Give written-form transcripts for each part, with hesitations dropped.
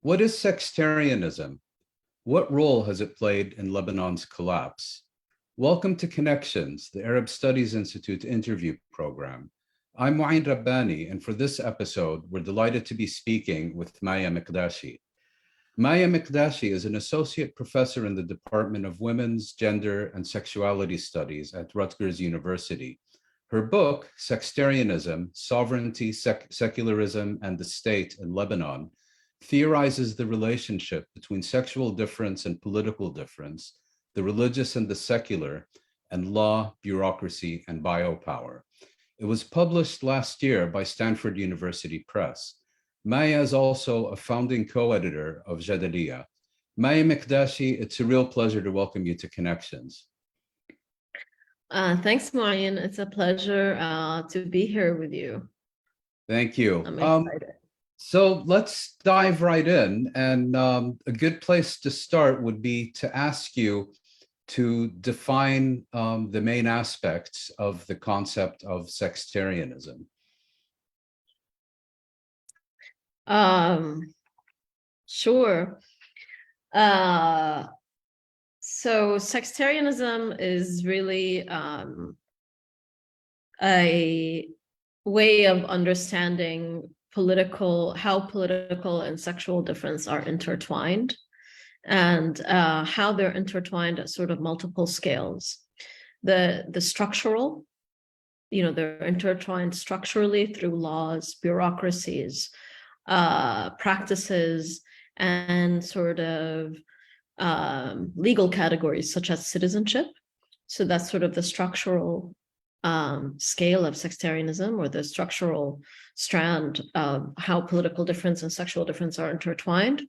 What is sectarianism? What role has it played in Lebanon's collapse? Welcome to Connections, the Arab Studies Institute interview program. I'm Mouin Rabbani, and for this episode, we're delighted to be speaking with Maya Mikdashi. Maya Mikdashi is an associate professor in the Department of Women's, Gender, and Sexuality Studies at Rutgers University. Her book, Sextarianism, Sovereignty, Secularism, and the State in Lebanon, theorizes the relationship between sexual difference and political difference, the religious and the secular, and law, bureaucracy, and biopower. It was published last year by Stanford University Press. Maya is also a founding co-editor of Jadaliyya. Maya Mikdashi, it's a real pleasure to welcome you to Connections. Thanks, Mouin. It's a pleasure to be here with you. Thank you. I'm excited. So let's dive right in. And a good place to start would be to ask you to define the main aspects of the concept of sextarianism. Sure. So sectarianism is really a way of understanding how political and sexual difference are intertwined, and how they're intertwined at sort of multiple scales. The structural, they're intertwined structurally through laws, bureaucracies, practices, and sort of legal categories such as citizenship. So that's sort of the structural scale of sectarianism, or the structural strand of how political difference and sexual difference are intertwined.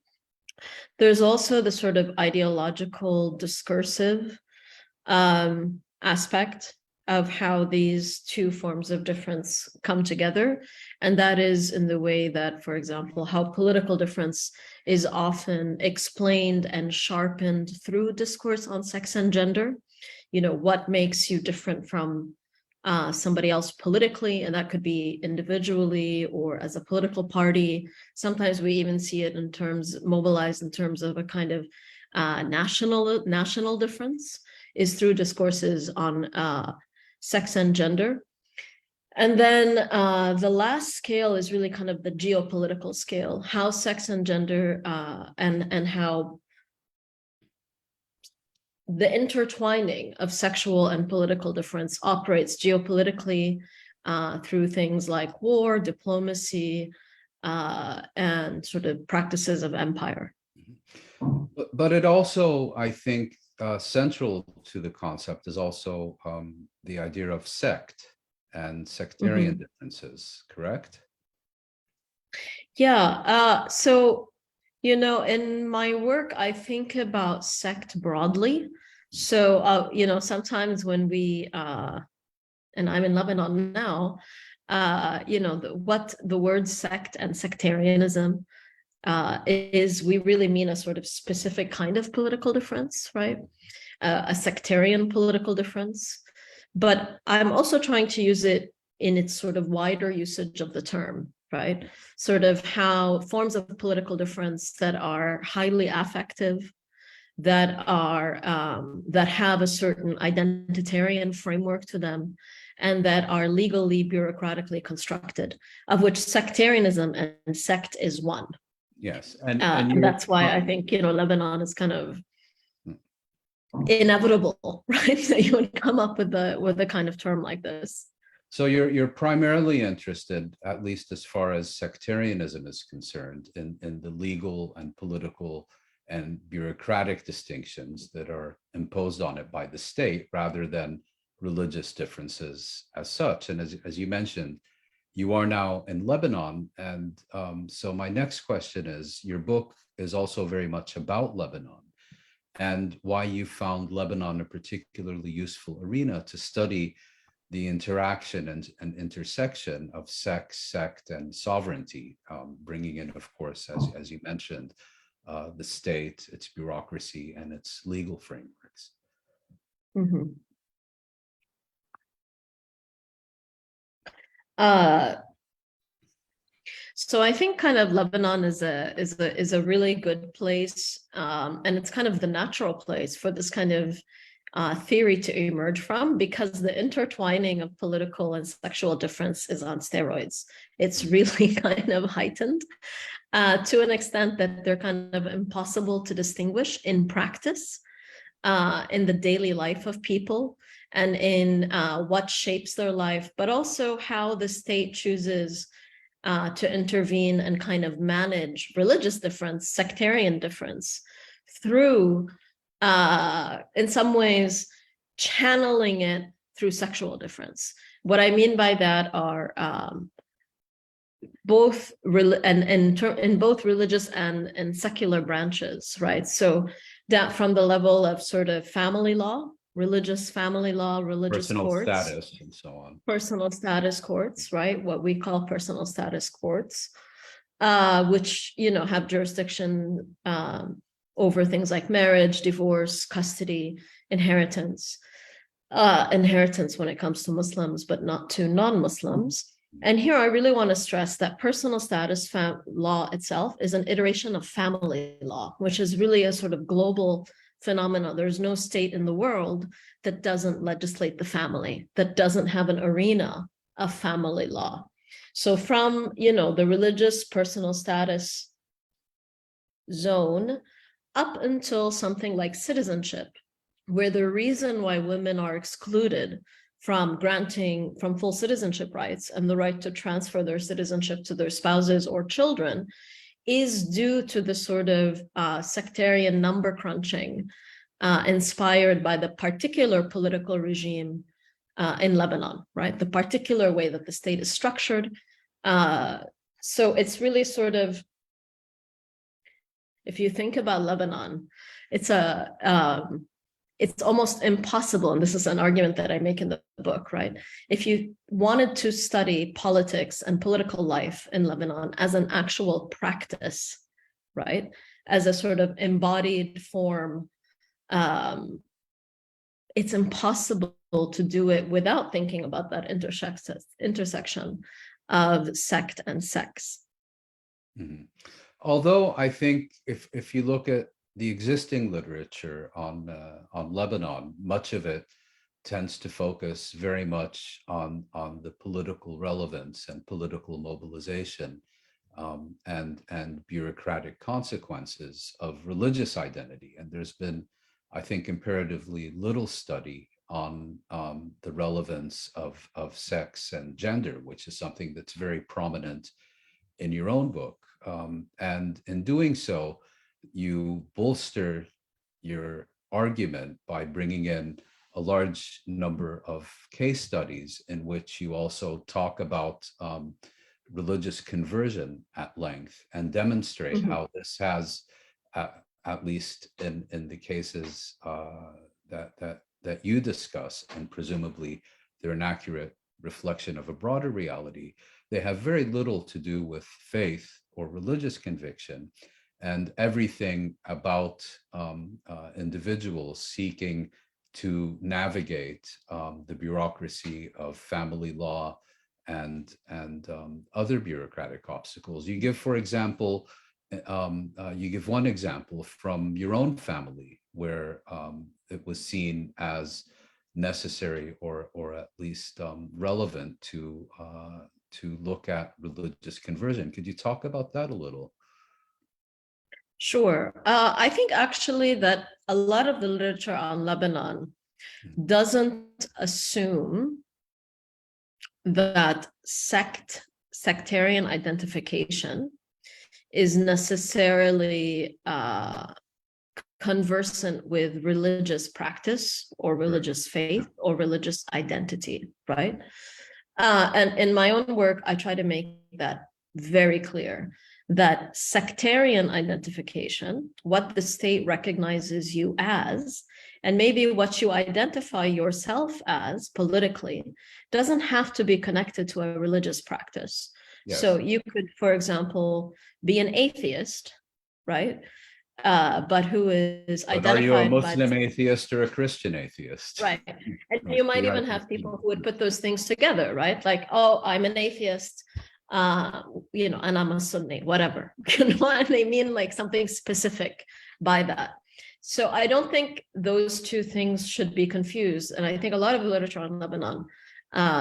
There's also the sort of ideological discursive aspect of how these two forms of difference come together. And that is in the way that, for example, how political difference is often explained and sharpened through discourse on sex and gender. What makes you different from somebody else politically, and that could be individually or as a political party. Sometimes we even see it mobilized in terms of a kind of national difference, is through discourses on sex and gender. And then the last scale is really kind of the geopolitical scale, how sex and gender and how the intertwining of sexual and political difference operates geopolitically through things like war, diplomacy, and sort of practices of empire. But it also, I think, central to the concept is also the idea of sect and sectarian differences, correct? Yeah. So, in my work, I think about sect broadly. So, sometimes when we, and I'm in Lebanon now, what the word sect and sectarianism is, we really mean a sort of specific kind of political difference, right? A sectarian political difference. But I'm also trying to use it in its sort of wider usage of the term, right? Sort of how forms of political difference that are highly affective, that have a certain identitarian framework to them, and that are legally, bureaucratically constructed, of which sectarianism and sect is one. Yes, and that's why I think Lebanon is kind of inevitable, right? That you would come up with a kind of term like this. So you're primarily interested, at least as far as sectarianism is concerned, in the legal and political and bureaucratic distinctions that are imposed on it by the state, rather than religious differences as such. And as you mentioned, you are now in Lebanon. And so my next question is, your book is also very much about Lebanon, and why you found Lebanon a particularly useful arena to study the interaction and intersection of sex, sect, and sovereignty, bringing in, of course, as you mentioned, the state, its bureaucracy, and its legal frameworks. Mm-hmm. So I think kind of Lebanon is a really good place, and it's kind of the natural place for this kind of theory to emerge from, because the intertwining of political and sexual difference is on steroids. It's really kind of heightened to an extent that they're kind of impossible to distinguish in practice, in the daily life of people, and in what shapes their life, but also how the state chooses to intervene and kind of manage religious difference, sectarian difference, through, in some ways, channeling it through sexual difference. What I mean by that are both in both religious and secular branches, right? So that from the level of sort of family law, religious family law, religious Personal courts, status and so on. personal status courts, right? What we call personal status courts, which, you know, have jurisdiction over things like marriage, divorce, custody, inheritance when it comes to Muslims, but not to non-Muslims. And here I really want to stress that personal status law itself is an iteration of family law, which is really a sort of global phenomenon. There's no state in the world that doesn't legislate the family, that doesn't have an arena of family law. So from, you know, the religious personal status zone up until something like citizenship, where the reason why women are excluded from full citizenship rights and the right to transfer their citizenship to their spouses or children is due to the sort of sectarian number crunching inspired by the particular political regime in Lebanon, right? The particular way that the state is structured. So it's really sort of, if you think about Lebanon, it's almost impossible, and this is an argument that I make in the book, right? If you wanted to study politics and political life in Lebanon as an actual practice, right, as a sort of embodied form, it's impossible to do it without thinking about that intersection of sect and sex. Mm-hmm. Although I think if you look at the existing literature on Lebanon, much of it tends to focus very much on the political relevance and political mobilization and bureaucratic consequences of religious identity. And there's been, I think, comparatively little study on the relevance of sex and gender, which is something that's very prominent in your own book. And in doing so, you bolster your argument by bringing in a large number of case studies in which you also talk about religious conversion at length and demonstrate how this has, at least in the cases that you discuss, and presumably they're an accurate reflection of a broader reality, they have very little to do with faith or religious conviction, and everything about individuals seeking to navigate the bureaucracy of family law and other bureaucratic obstacles. You give, for example, you give one example from your own family where it was seen as necessary or at least relevant to look at religious conversion. Could you talk about that a little? Sure. I think actually that a lot of the literature on Lebanon doesn't assume that sectarian identification is necessarily conversant with religious practice or religious faith or religious identity, right? And in my own work, I try to make that very clear, that sectarian identification, what the state recognizes you as, and maybe what you identify yourself as politically, doesn't have to be connected to a religious practice. Yes. So you could, for example, be an atheist, right? But who is identified. Are you a Muslim atheist or a Christian atheist? Right. And you might even have people who would put those things together, right? Like, oh, I'm an atheist, and I'm a Sunni, whatever, and they mean like something specific by that. So I don't think those two things should be confused. And I think a lot of the literature on Lebanon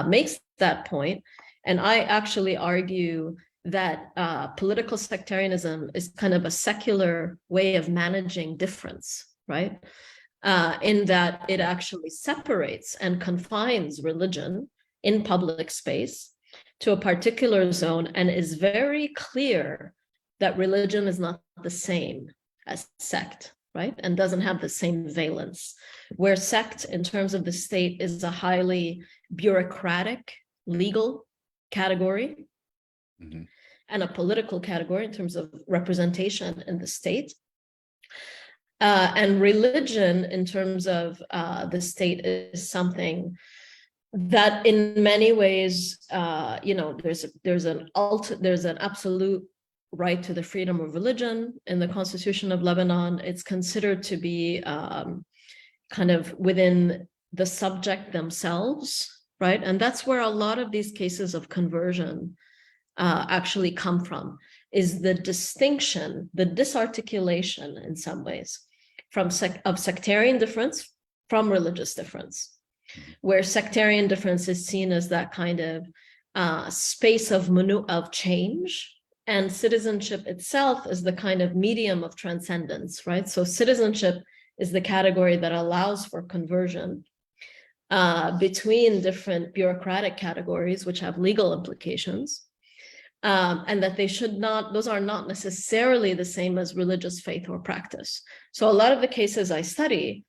makes that point. And I actually argue that political sectarianism is kind of a secular way of managing difference, right? In that it actually separates and confines religion in public space to a particular zone, and is very clear that religion is not the same as sect, right? And doesn't have the same valence. Where sect, in terms of the state, is a highly bureaucratic, legal category, mm-hmm. and a political category in terms of representation in the state. And religion, in terms of the state, is something that, in many ways, there's an absolute right to the freedom of religion in the Constitution of Lebanon. It's considered to be kind of within the subject themselves, right? And that's where a lot of these cases of conversion actually come from, is the distinction, the disarticulation in some ways of sectarian difference from religious difference, where sectarian difference is seen as that kind of space of change, and citizenship itself is the kind of medium of transcendence, right? So citizenship is the category that allows for conversion between different bureaucratic categories, which have legal implications, and that those are not necessarily the same as religious faith or practice. So a lot of the cases I study,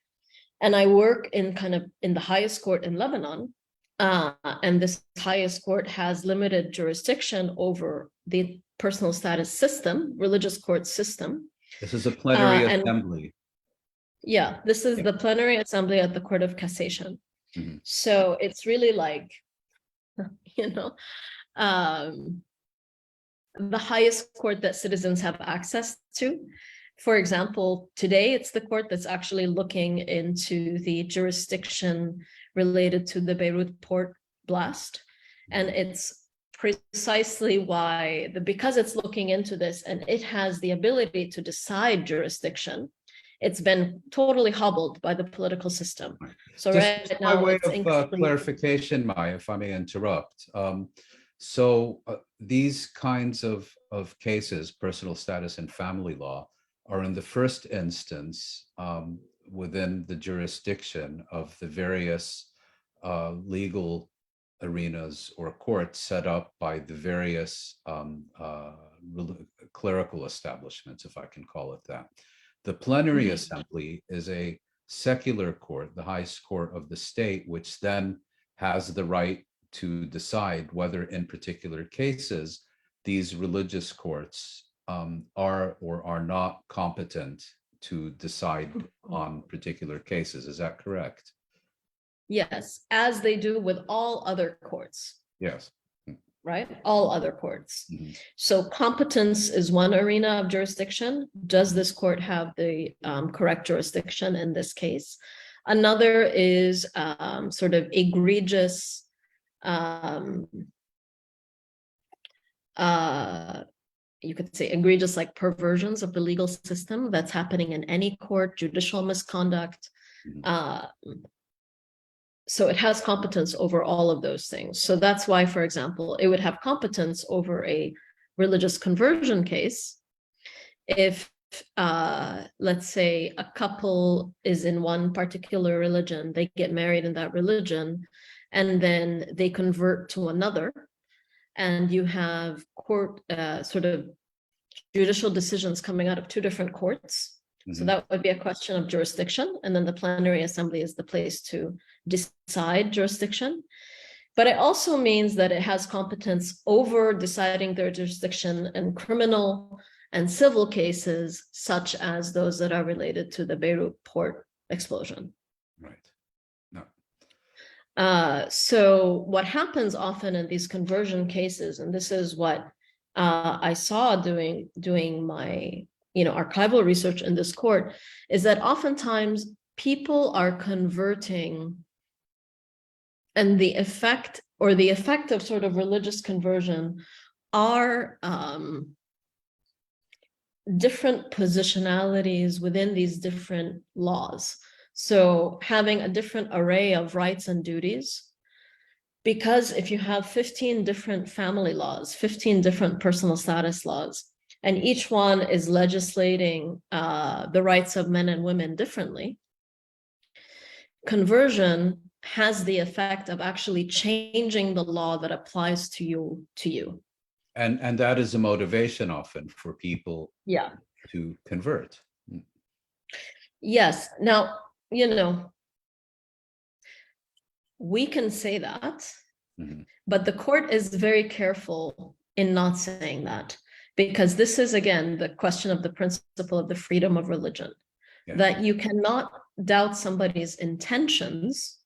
and I work in the highest court in Lebanon, and this highest court has limited jurisdiction over the personal status system, religious court system. This is a plenary assembly. Yeah, this is the plenary assembly at the Court of Cassation. Mm-hmm. So it's really like, the highest court that citizens have access to. For example, today it's the court that's actually looking into the jurisdiction related to the Beirut port blast. And it's precisely why, because it's looking into this and it has the ability to decide jurisdiction, it's been totally hobbled by the political system. So just right now, by way of clarification, Maya, if I may interrupt. So these kinds of cases, personal status and family law, are in the first instance within the jurisdiction of the various legal arenas or courts set up by the various clerical establishments, if I can call it that. The plenary mm-hmm. assembly is a secular court, the highest court of the state, which then has the right to decide whether in particular cases these religious courts are or are not competent to decide on particular cases. Is that correct? Yes, as they do with all other courts. Yes. Right? All other courts. Mm-hmm. So competence is one arena of jurisdiction. Does this court have the correct jurisdiction in this case? Another is sort of egregious you could say egregious, like perversions of the legal system that's happening in any court, judicial misconduct. So it has competence over all of those things. So that's why, for example, it would have competence over a religious conversion case if, let's say, a couple is in one particular religion, they get married in that religion, and then they convert to another, and you have court sort of judicial decisions coming out of two different courts. Mm-hmm. So that would be a question of jurisdiction, and then the plenary assembly is the place to decide jurisdiction. But it also means that it has competence over deciding their jurisdiction in criminal and civil cases, such as those that are related to the Beirut port explosion. Right. So what happens often in these conversion cases, and this is what I saw doing my archival research in this court, is that oftentimes people are converting, and the effect of sort of religious conversion are different positionalities within these different laws. So having a different array of rights and duties, because if you have 15 different family laws, 15 different personal status laws, and each one is legislating the rights of men and women differently, conversion has the effect of actually changing the law that applies to you. And that is a motivation often for people to convert. Yes. Now, we can say that, but the court is very careful in not saying that, because this is, again, the question of the principle of the freedom of religion, that you cannot doubt somebody's intentions.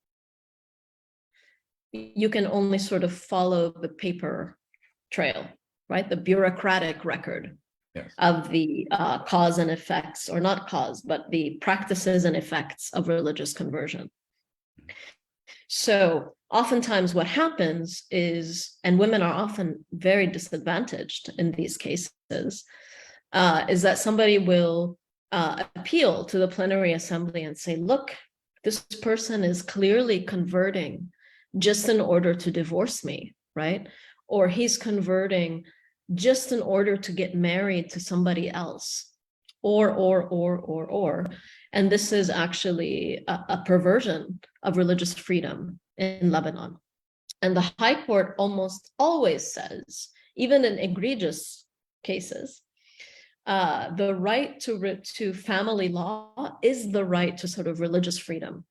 You can only sort of follow the paper trail, right? The bureaucratic record of the cause and effects, or not cause, but the practices and effects of religious conversion. So oftentimes what happens is, and women are often very disadvantaged in these cases, is that somebody will appeal to the plenary assembly and say, look, this person is clearly converting just in order to divorce me, right? Or he's converting just in order to get married to somebody else, or. And this is actually a perversion of religious freedom in Lebanon. And the High Court almost always says, even in egregious cases, the right to family law is the right to sort of religious freedom.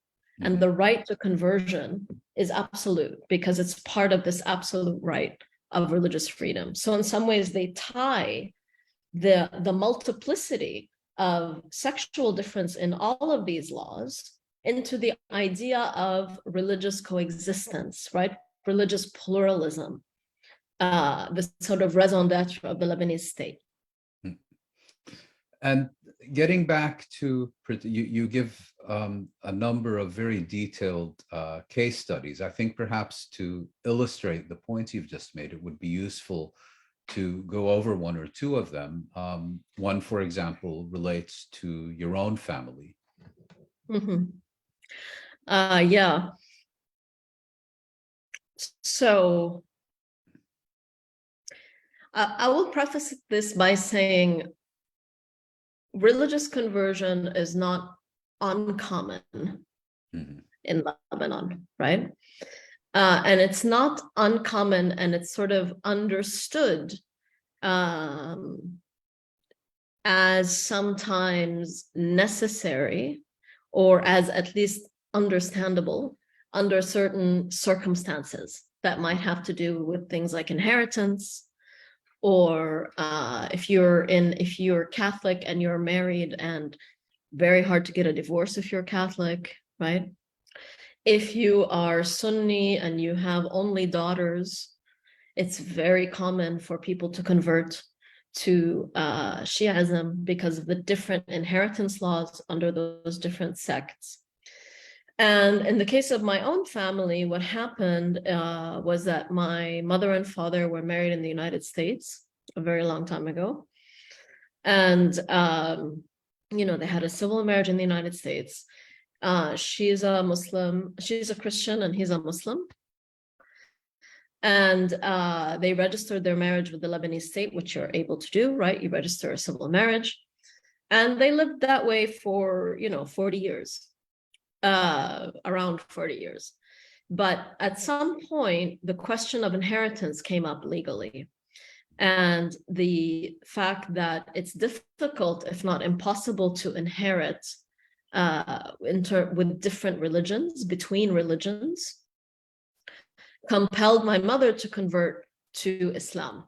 And the right to conversion is absolute, because it's part of this absolute right of religious freedom. So in some ways, they tie the multiplicity of sexual difference in all of these laws into the idea of religious coexistence, right? Religious pluralism, the sort of raison d'etre of the Lebanese state. And getting back to, you give a number of very detailed case studies. I think perhaps to illustrate the points you've just made, it would be useful to go over one or two of them. One, for example, relates to your own family. Yeah. So I will preface this by saying religious conversion is not uncommon in Lebanon, right? And it's not uncommon, and it's sort of understood as sometimes necessary, or as at least understandable under certain circumstances that might have to do with things like inheritance, or if you're Catholic and you're married, and very hard to get a divorce if you're Catholic, right? If you are Sunni and you have only daughters, it's very common for people to convert to Shi'ism because of the different inheritance laws under those different sects. And in the case of my own family, what happened was that my mother and father were married in the United States a very long time ago. And, they had a civil marriage in the United States. She's a Muslim, she's a Christian, and he's a Muslim. And they registered their marriage with the Lebanese state, which you're able to do, right? You register a civil marriage. And they lived that way for, 40 years, around 40 years. But at some point, the question of inheritance came up legally. And the fact that it's difficult, if not impossible, to inherit with different religions, between religions, compelled my mother to convert to Islam.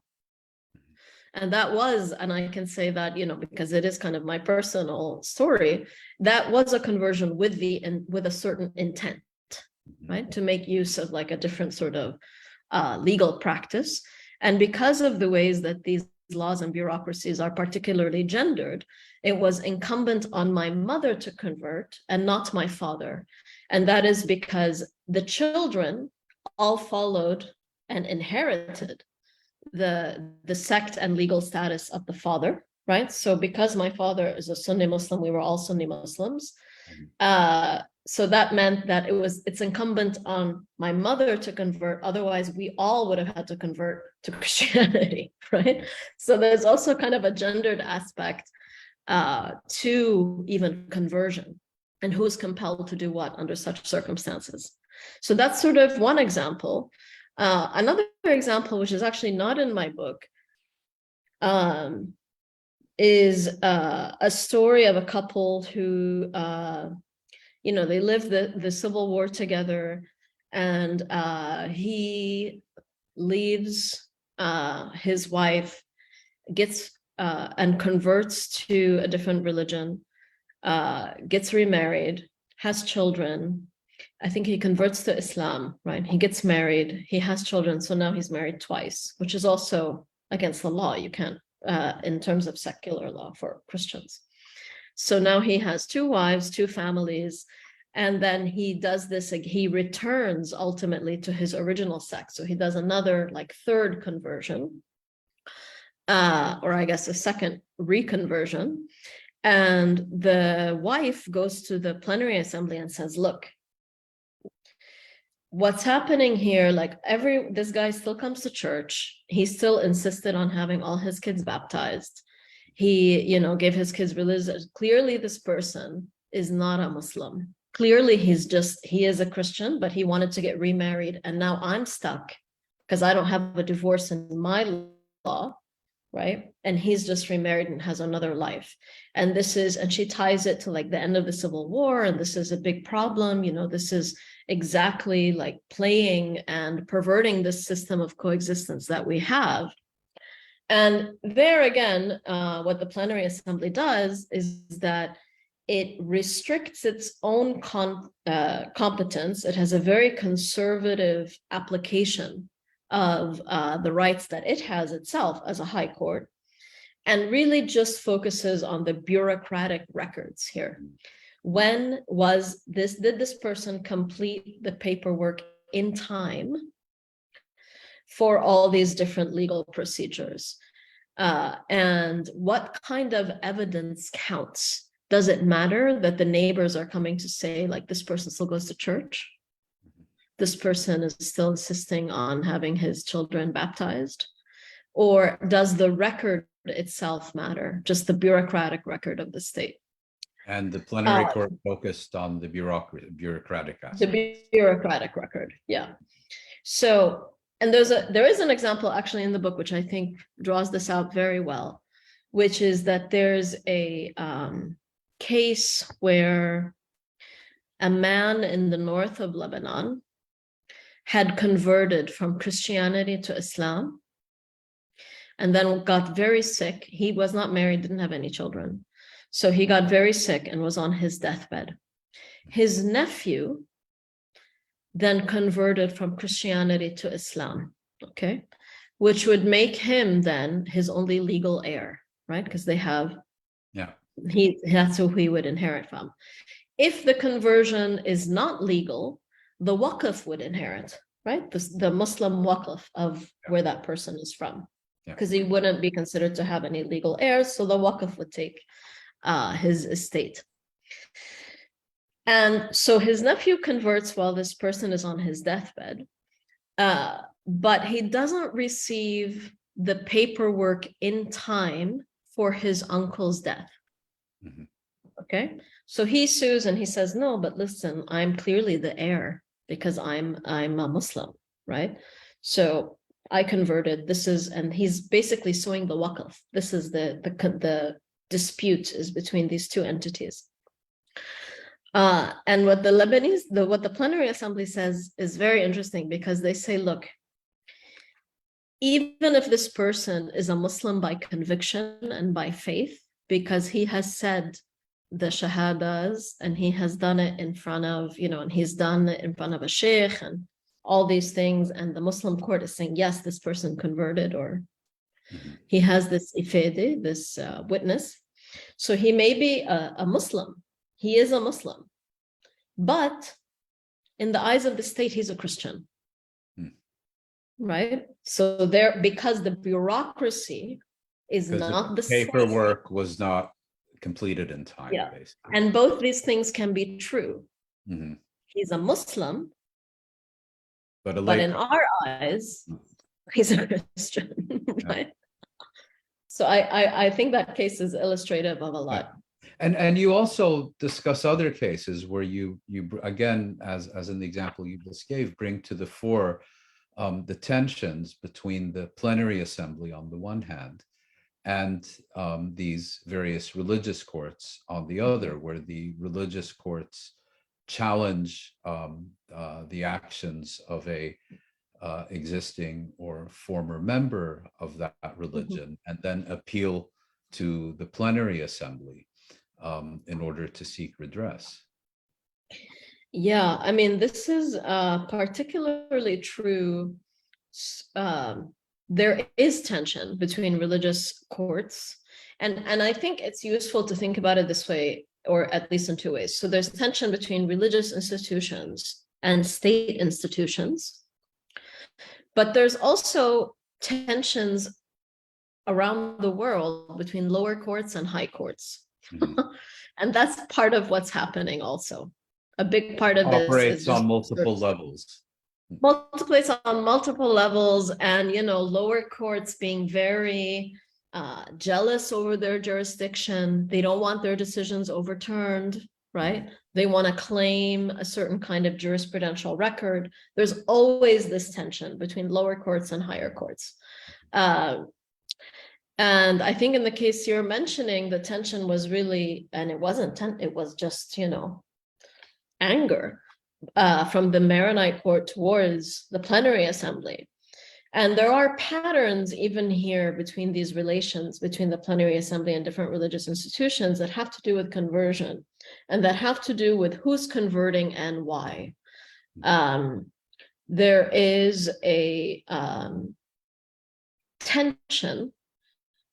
And that was, and I can say that, because it is kind of my personal story, that was a conversion with a certain intent, right? To make use of like a different sort of legal practice. And because of the ways that these laws and bureaucracies are particularly gendered, it was incumbent on my mother to convert and not my father. And that is because the children all followed and inherited the sect and legal status of the father, right? So because my father is a Sunni Muslim, we were all Sunni Muslims. So that meant that it's incumbent on my mother to convert. Otherwise, we all would have had to convert to Christianity, right? So there's also kind of a gendered aspect to even conversion, and who's compelled to do what under such circumstances. So that's sort of one example. Another example, which is actually not in my book, is a story of a couple who, they lived the Civil War together, and he leaves his wife, gets and converts to a different religion, gets remarried, has children. I think he converts to Islam, right? He gets married, he has children, so now he's married twice, which is also against the law. You can't, in terms of secular law for Christians. So now he has 2 wives, 2 families, and then he does this, he returns ultimately to his original sect. So he does another, like, 3rd conversion, or I guess a 2nd reconversion. And the wife goes to the plenary assembly and says, look, what's happening here, like, this guy still comes to church. He still insisted on having all his kids baptized. He, gave his kids religious. Clearly, this person is not a Muslim. Clearly, he is a Christian, but he wanted to get remarried. And now I'm stuck because I don't have a divorce in my law, right? And he's just remarried and has another life. And she ties it to, like, the end of the Civil War. And this is a big problem. This is exactly like playing and perverting this system of coexistence that we have. And there again, what the plenary assembly does is that it restricts its own competence. It has a very conservative application of the rights that it has itself as a high court, and really just focuses on the bureaucratic records here. When did this person complete the paperwork in time for all these different legal procedures? And what kind of evidence counts? Does it matter that the neighbors are coming to say, like, this person still goes to church? This person is still insisting on having his children baptized? Or does the record itself matter, just the bureaucratic record of the state? And the plenary court focused on the bureaucratic aspect. The bureaucratic record, yeah. So, and there is an example actually in the book, which I think draws this out very well, which is that there's a case where a man in the north of Lebanon had converted from Christianity to Islam, and then got very sick. He was not married, didn't have any children. So he got very sick and was on his deathbed. His nephew then converted from Christianity to Islam, okay? Which would make him then his only legal heir, right? Because they have, that's who he would inherit from. If the conversion is not legal, the waqf would inherit, right? The Muslim waqf of where that person is from, because he wouldn't be considered to have any legal heirs, so the waqf would take his estate. And so his nephew converts while this person is on his deathbed, but he doesn't receive the paperwork in time for his uncle's death. Mm-hmm. Okay, so he sues and he says, no, but listen, I'm clearly the heir because I'm a Muslim, right? So I converted. And he's basically suing the waqf. This is the dispute is between these two entities. And what the plenary assembly says is very interesting, because they say, look, even if this person is a Muslim by conviction and by faith, because he has said the shahadas and he has done it in front of, and he's done it in front of a sheikh and all these things, and the Muslim court is saying, yes, this person converted, or he has this ifede, this witness. So he may be a Muslim. He is a Muslim. But in the eyes of the state, he's a Christian. right? So there, because the bureaucracy is Because the not the same. paperwork was not completed in time, Yeah. basically. And both these things can be true. Mm-hmm. He's a Muslim, But in our eyes, he's a Christian, right? So I think that case is illustrative of a lot. And you also discuss other cases where you again, as in the example you just gave, bring to the fore the tensions between the plenary assembly on the one hand and these various religious courts on the other, where the religious courts challenge the actions of a existing or former member of that religion, and then appeal to the plenary assembly in order to seek redress. Yeah, I mean, this is particularly true. There is tension between religious courts, and I think it's useful to think about it this way, or at least in two ways. So there's tension between religious institutions and state institutions, but there's also tensions around the world between lower courts and high courts. Mm-hmm. And that's part of what's happening also. A big part of this operates on multiple levels. Multiplies on multiple levels, and lower courts being very jealous over their jurisdiction. They don't want their decisions overturned, right? They want to claim a certain kind of jurisprudential record. There's always this tension between lower courts and higher courts. And I think in the case you're mentioning, the tension was really, and it wasn't, it was just, anger from the Maronite court towards the plenary assembly. And there are patterns even here between these relations between the plenary assembly and different religious institutions that have to do with conversion, and that have to do with who's converting and why. There is a tension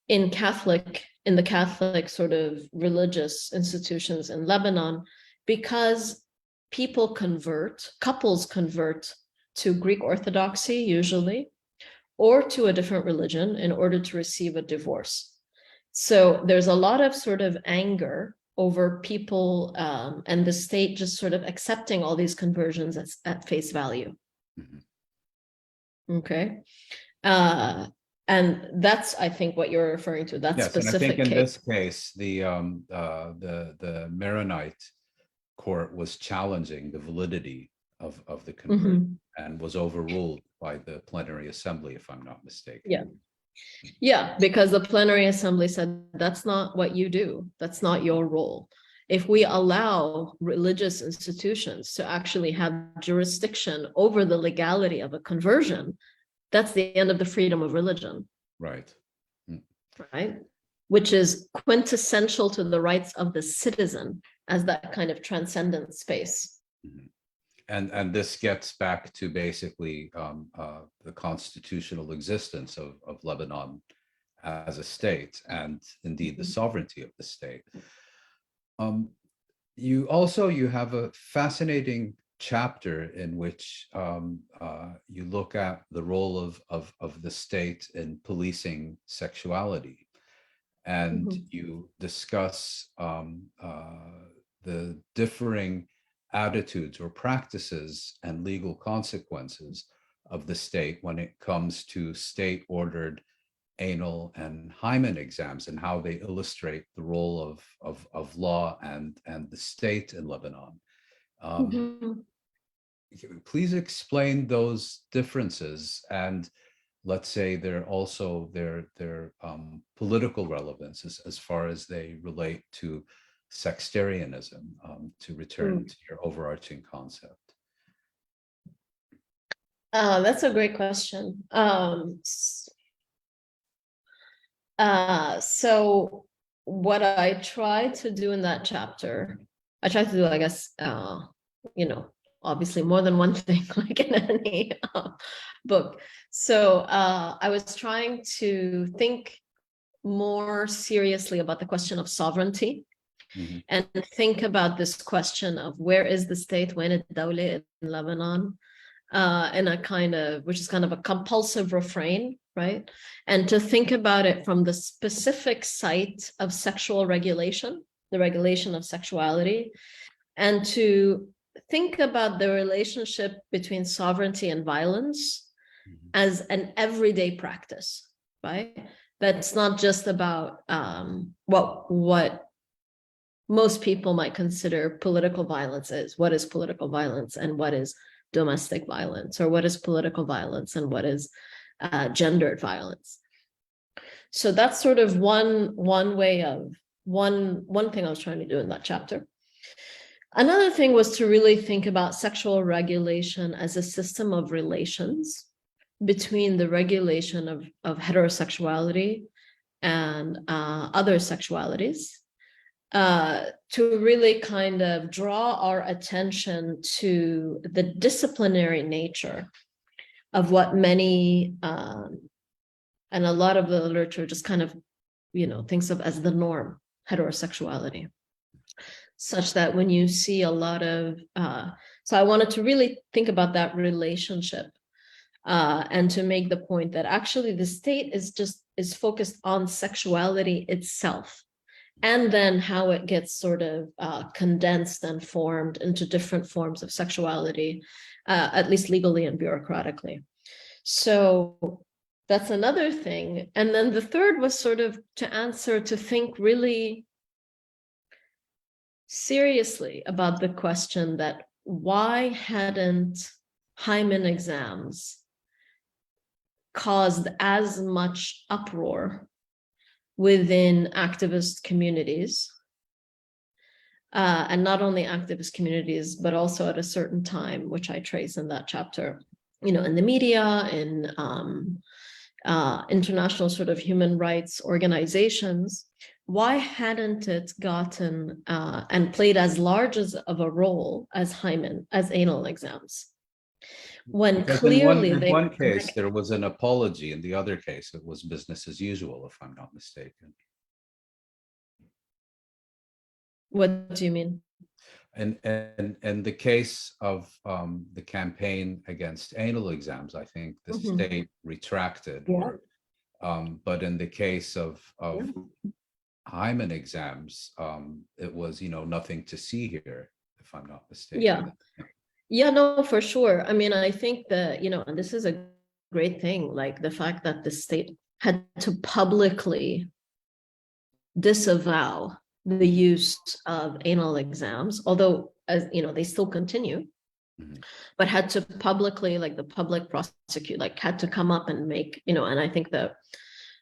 in the Catholic sort of religious institutions in Lebanon, because couples convert to Greek Orthodoxy usually, or to a different religion in order to receive a divorce. So there's a lot of sort of anger over people and the state just sort of accepting all these conversions at face value. Mm-hmm. Okay. And that's, I think, what you're referring to. That specific and I think in case. this case, the Maronite court was challenging the validity of the conversion, and was overruled by the plenary assembly, if I'm not mistaken. Yeah, because the plenary assembly said, that's not what you do. That's not your role. If we allow religious institutions to actually have jurisdiction over the legality of a conversion, that's the end of the freedom of religion. Right. Right. Which is quintessential to the rights of the citizen as that kind of transcendent space. And this gets back to basically the constitutional existence of Lebanon as a state, and indeed the sovereignty of the state. You have a fascinating chapter in which you look at the role of the state in policing sexuality, and you discuss the differing attitudes or practices and legal consequences of the state when it comes to state-ordered anal and hymen exams, and how they illustrate the role of law and the state in Lebanon. Please explain those differences, and let's say they're also their political relevance as far as they relate to sectarianism, to return to your overarching concept. That's a great question. So what I try to do in that chapter, I try to do, I guess, obviously more than one thing, like in any book. So I was trying to think more seriously about the question of sovereignty, and think about this question of where is the state, when it's Dawla in Lebanon, in a kind of, which is kind of a compulsive refrain, right? And to think about it from the specific site of sexual regulation, the regulation of sexuality, and to think about the relationship between sovereignty and violence as an everyday practice, right? That's not just about what most people might consider political violence is. What is political violence and what is domestic violence, or what is political violence and what is gendered violence? So that's sort of one way of one thing I was trying to do in that chapter. Another thing was to really think about sexual regulation as a system of relations between the regulation of heterosexuality and other sexualities, to really kind of draw our attention to the disciplinary nature of what many, and a lot of the literature just kind of, thinks of as the norm, heterosexuality. Such that when you see a lot of, so I wanted to really think about that relationship, and to make the point that actually the state is focused on sexuality itself, and then how it gets sort of condensed and formed into different forms of sexuality, at least legally and bureaucratically. So that's another thing. And then the third was sort of to think really seriously about the question that why hadn't hymen exams caused as much uproar within activist communities, and not only activist communities, but also at a certain time, which I trace in that chapter, in the media, in international sort of human rights organizations. Why hadn't it gotten and played as large of a role as hymen, as anal exams? When because clearly in one case there was an apology, in the other case it was business as usual, if I'm not mistaken. What do you mean? And the case of the campaign against anal exams, I think the state retracted. Yeah. But in the case of hymen exams, it was, nothing to see here, if I'm not mistaken. Yeah, no, for sure. I mean, I think that, and this is a great thing, like the fact that the state had to publicly disavow the use of anal exams, although, as they still continue, but had to publicly, like the public prosecute, like had to come up and make, and I think that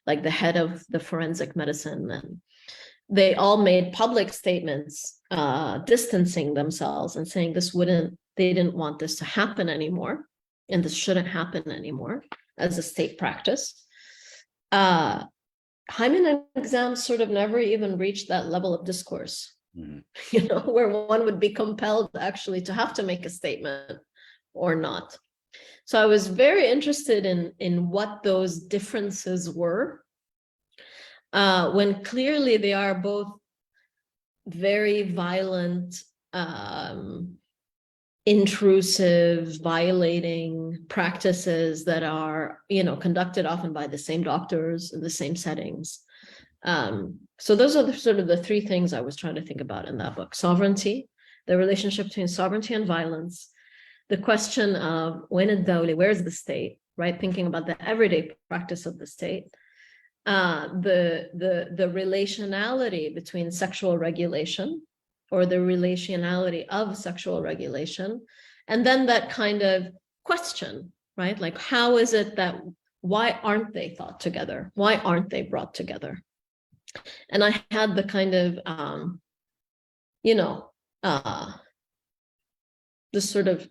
like the head of the forensic medicine, and they all made public statements distancing themselves and saying they didn't want this to happen anymore, and this shouldn't happen anymore as a state practice. Hymen exams sort of never even reached that level of discourse, where one would be compelled actually to have to make a statement or not. So I was very interested in what those differences were, when clearly they are both very violent, intrusive, violating practices that are, conducted often by the same doctors in the same settings. So those are sort of the three things I was trying to think about in that book: sovereignty, the relationship between sovereignty and violence, the question of where's the state, right? Thinking about the everyday practice of the state, the relationality between sexual regulation, or the relationality of sexual regulation, and then that kind of question, right? Like, how is it that, why aren't they thought together? Why aren't they brought together? And I had the kind of, the sort of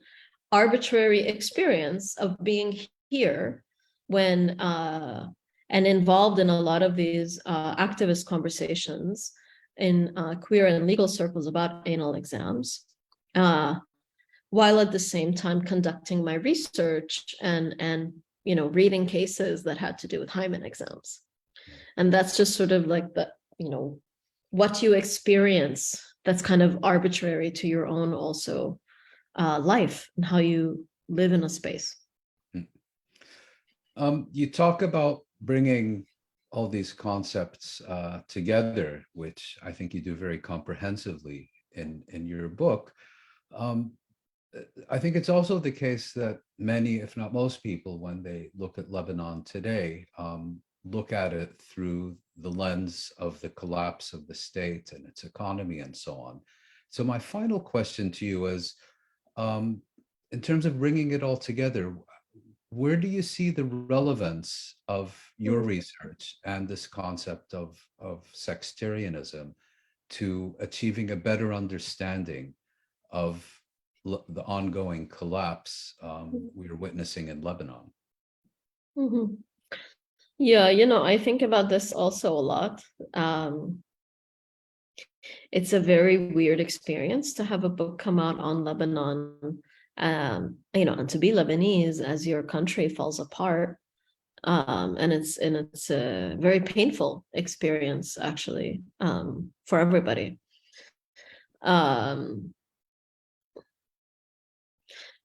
arbitrary experience of being here when, and involved in a lot of these activist conversations in queer and legal circles about anal exams, while at the same time conducting my research and reading cases that had to do with hymen exams. And that's just sort of like the, what you experience that's kind of arbitrary to your own also life, and how you live in a space. You talk about bringing all these concepts together, which I think you do very comprehensively in your book. I think it's also the case that many, if not most people, when they look at Lebanon today, look at it through the lens of the collapse of the state and its economy and so on. So my final question to you is, in terms of bringing it all together, where do you see the relevance of your research and this concept of sextarianism to achieving a better understanding of the ongoing collapse we are witnessing in Lebanon? Mm-hmm. Yeah, I think about this also a lot. It's a very weird experience to have a book come out on Lebanon, and to be Lebanese as your country falls apart. And it's a very painful experience, actually, for everybody.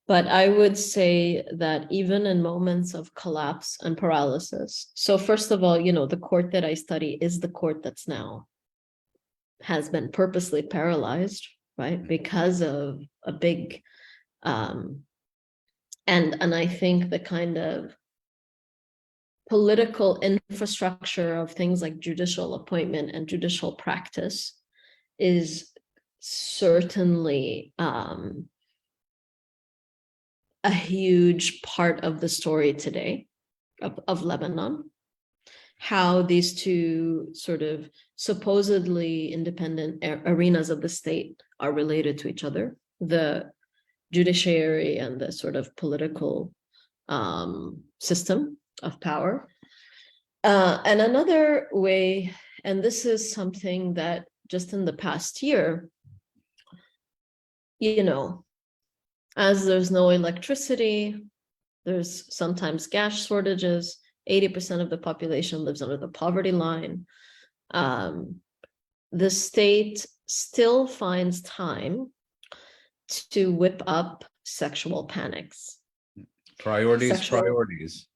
But I would say that even in moments of collapse and paralysis, so first of all, the court that I study is the court that's now has been purposely paralyzed, right, because of a big, and I think the kind of political infrastructure of things like judicial appointment and judicial practice is certainly a huge part of the story today of Lebanon. How these two sort of supposedly independent arenas of the state are related to each other, the judiciary and the sort of political system of power. And another way, and this is something that just in the past year, as there's no electricity, there's sometimes gas shortages, 80% of the population lives under the poverty line. The state still finds time to whip up sexual panics. Priorities.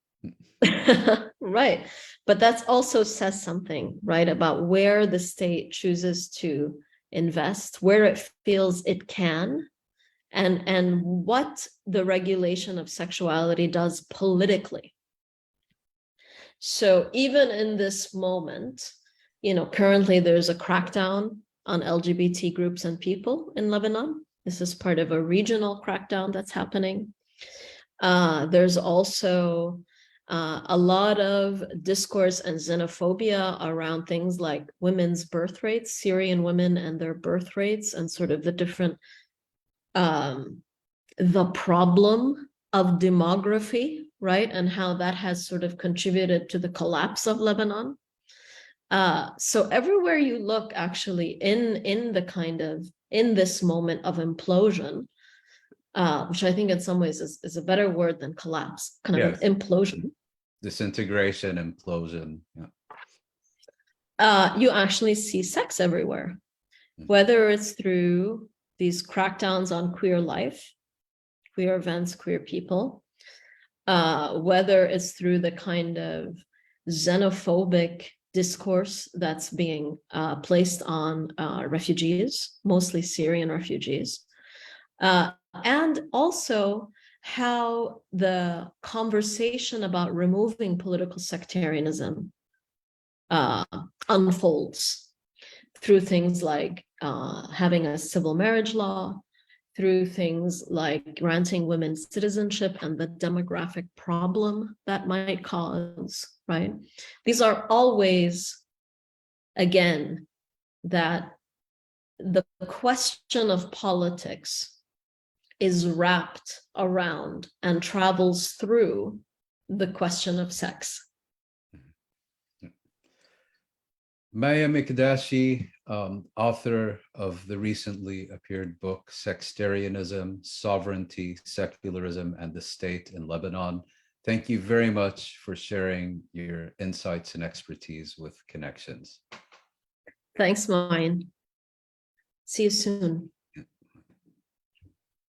Right. But that also says something, right, about where the state chooses to invest, where it feels it can, and what the regulation of sexuality does politically. So even in this moment, currently there's a crackdown on LGBT groups and people in Lebanon. This is part of a regional crackdown that's happening. There's also a lot of discourse and xenophobia around things like women's birth rates, Syrian women and their birth rates, and sort of the different, the problem of demography, right? And how that has sort of contributed to the collapse of Lebanon. So everywhere you look, actually, in this moment of implosion, which I think in some ways is a better word than collapse, kind of an implosion. Disintegration, implosion. You actually see sex everywhere, whether it's through these crackdowns on queer life, queer events, queer people, whether it's through the kind of xenophobic discourse that's being placed on refugees, mostly Syrian refugees, and also how the conversation about removing political sectarianism unfolds through things like having a civil marriage law, through things like granting women citizenship and the demographic problem that might cause, right? These are all ways, again, that the question of politics is wrapped around and travels through the question of sex. Maya Mikdashi, author of the recently appeared book, Sextarianism, Sovereignty, Secularism, and the State in Lebanon. Thank you very much for sharing your insights and expertise with Connections. Thanks, Mouin. See you soon.